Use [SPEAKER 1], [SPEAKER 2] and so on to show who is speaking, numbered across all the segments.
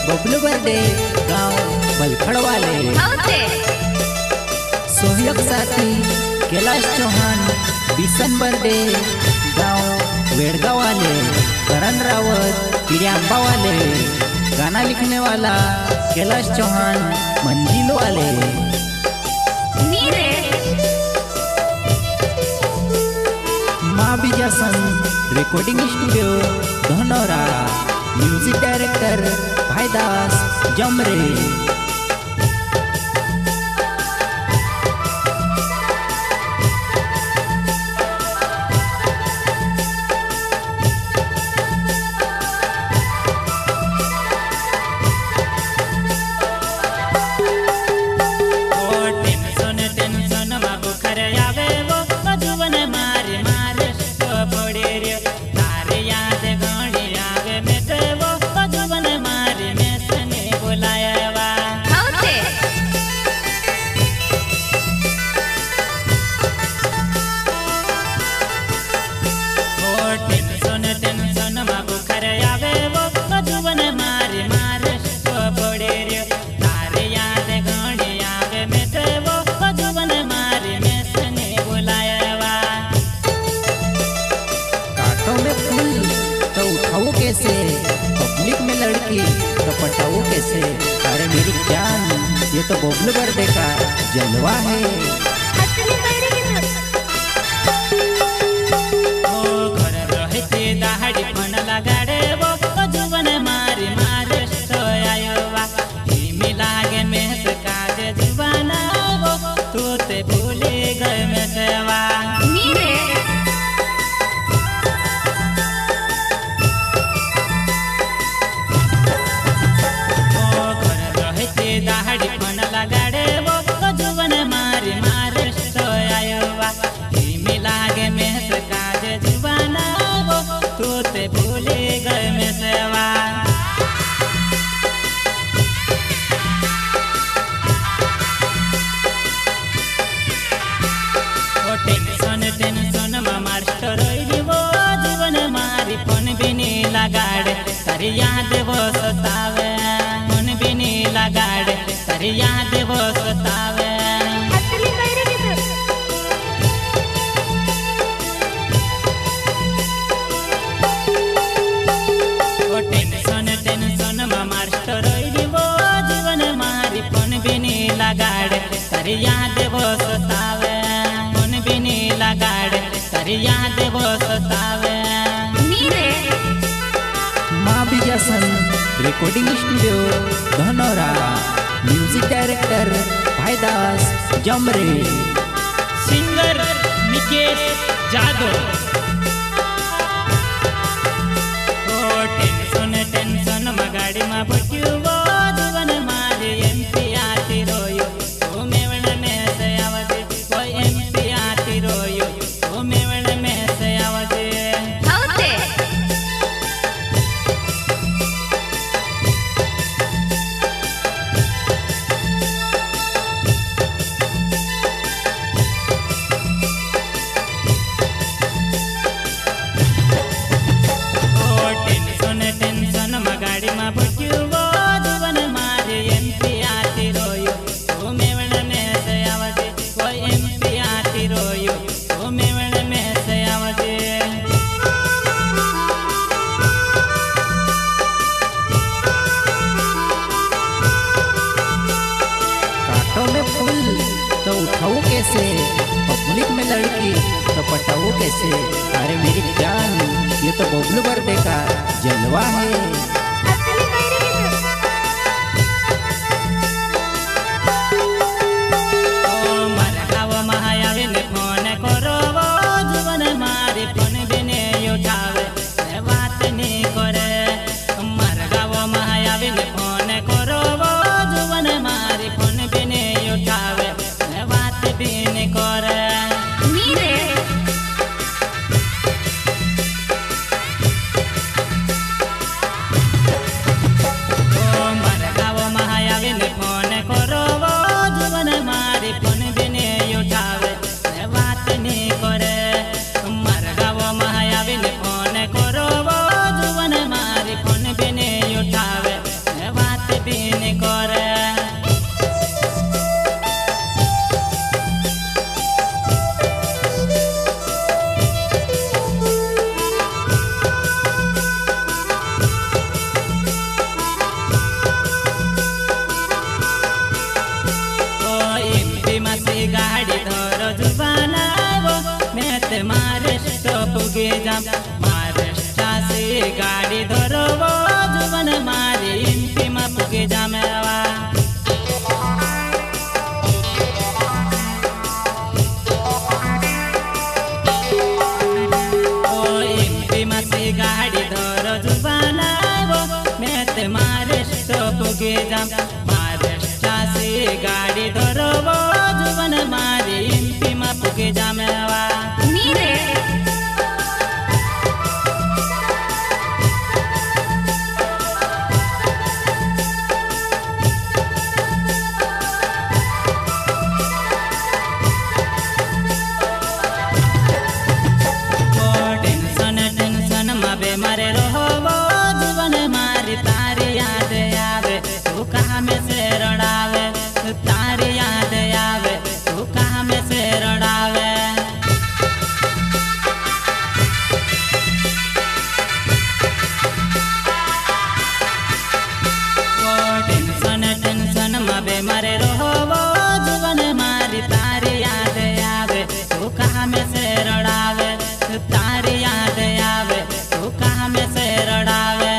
[SPEAKER 1] Bablu birthday गाँव बलखड़ वाले सोहयोग साथी कैलाश चौहान बिशन बर्डे गाँव वेड़गांव वाले करण रावत पिड़ियांबा वाले गाना लिखने वाला कैलाश चौहान मंजिल वाले माँ Bijasan recording studio Dhanaura music director Bhaidas जमरे कैसे पब्लिक में लड़की तो पटाओ कैसे। अरे मेरी जान ये तो बबलू बर्डे का जलवा है।
[SPEAKER 2] ओ घर रहते दाहड़ी फन लगाड़े वो जुबन मारी मारे सोयावा मिलागे में से काजे जुबाना वो तू ते भूले गए में सेवा दाहड़ी फन लगाड़े वो जुबन मारी मारे सोयावा मिलागे में से काजे जुबाना वो तू ते भूले गए में सेवा ओ टेंशन टेंशन में मास्टर वो जुबन मारी फन भी नहीं लगाड़े तारी याद वो सतावे फन भी नहीं लगाड़े तारी याद वो सतावे ओ टेंशन टेंशन में मास्टर वो जुबन मारी फन भी नहीं लगाड़े तारी याद वो सतावे फन भी नहीं लगाड़े तारी याद वो सतावे
[SPEAKER 1] माँ Bijasan recording studio Dhanaura music director Bhaidas Jamre
[SPEAKER 2] singer Nikesh Jadav ओ टेंशन टेंशन मगाड़ी मा बट्यू वो जुबन मारे एमपी आती रोयो ओ मेवण में से आवते ओ एमपी आती रोयो ओ मेवण में से आवते टेंशन मगाड़ी मा बट्यू वो जुबन मारे एमपी आती रोयो ओ मेवण में से आवते ओ एमपी आती रोयो ओ मेवण में से आवते
[SPEAKER 1] कांटों में फूल तो उठाओ कैसे, पब्लिक में लड़की तो पटाओ कैसे। अरे मेरी जान ये तो बबलू बर्डे का जलवा है।
[SPEAKER 2] फोन करो वो जुबन मारी फोन बिने उठावे बात जाम महाराष्ट्रासी गाडी धरवो जुवन मारी एमपी मा पुगे जामेवा ओ एमपी मा सी गाडी धर जुवनावो मेत महाराष्ट्र पुगे जाम महाराष्ट्रासी गाडी धरवो जुवन मारी एमपी मा पुगे जामेवा मारे रहो जुवन मारी तारी याद आवे तू कहाँ में से रड़ावे तारी याद आवे तू कहाँ में से रड़ावे वो टेंशन टेंशन माबे मारे रहो जुवन मारी तारी याद आवे तू कहाँ में से रड़ावे तारी याद आवे तू कहाँ में से रड़ावे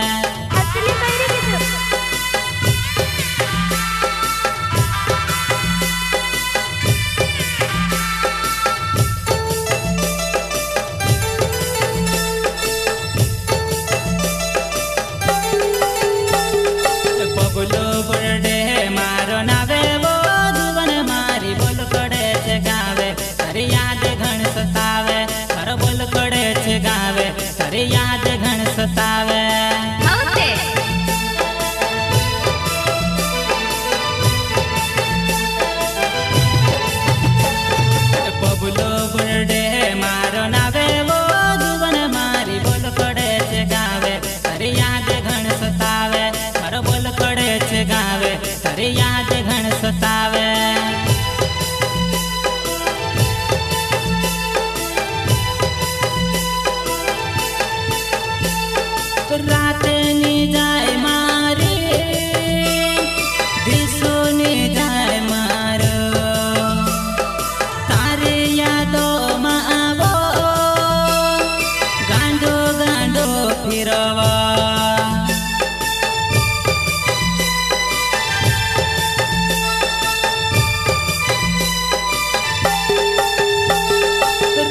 [SPEAKER 2] बबुलो बुरडे मारो नावे वो जुवन मारी बोल कड़े छे गावे अरे याद घण सतावे अरे बोल कड़े छे गावे अरे याद घण सतावे बबुलो बुरडे मारो नावे वो जुवन मारी बोल कड़े छे गावे अरे याद घण सतावे अरे बोल कड़े छे गावे अरे याद घण सतावे रात नी जाए मारे दिसो नी जाए मारो तारे यादो मा आवो गांडो गांडो फिरवा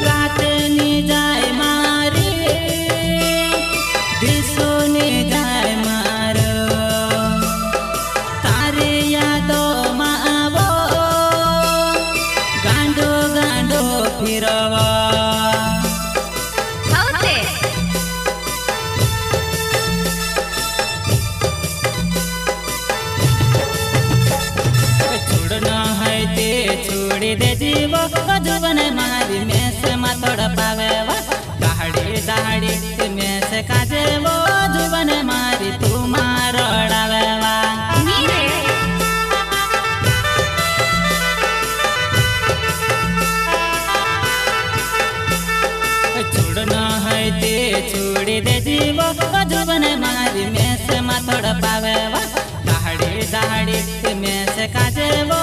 [SPEAKER 2] रात नी जाए मारे दिसो नी जाए मारो तारे यादो मा आवो गांडो गांडो फिरवा छोड़ना है ते छोड़ी दे जीवो जुवन मारी में से मातोड़ पावे दाड़ी दाड़ी में से काजे वो जुवन मारी तू मारोड़ावे छोड़ना है ते छोड़ी दे जीवो जुवन मारी में से मातोड़ पावे दाड़ी दाड़ी में से काजे वो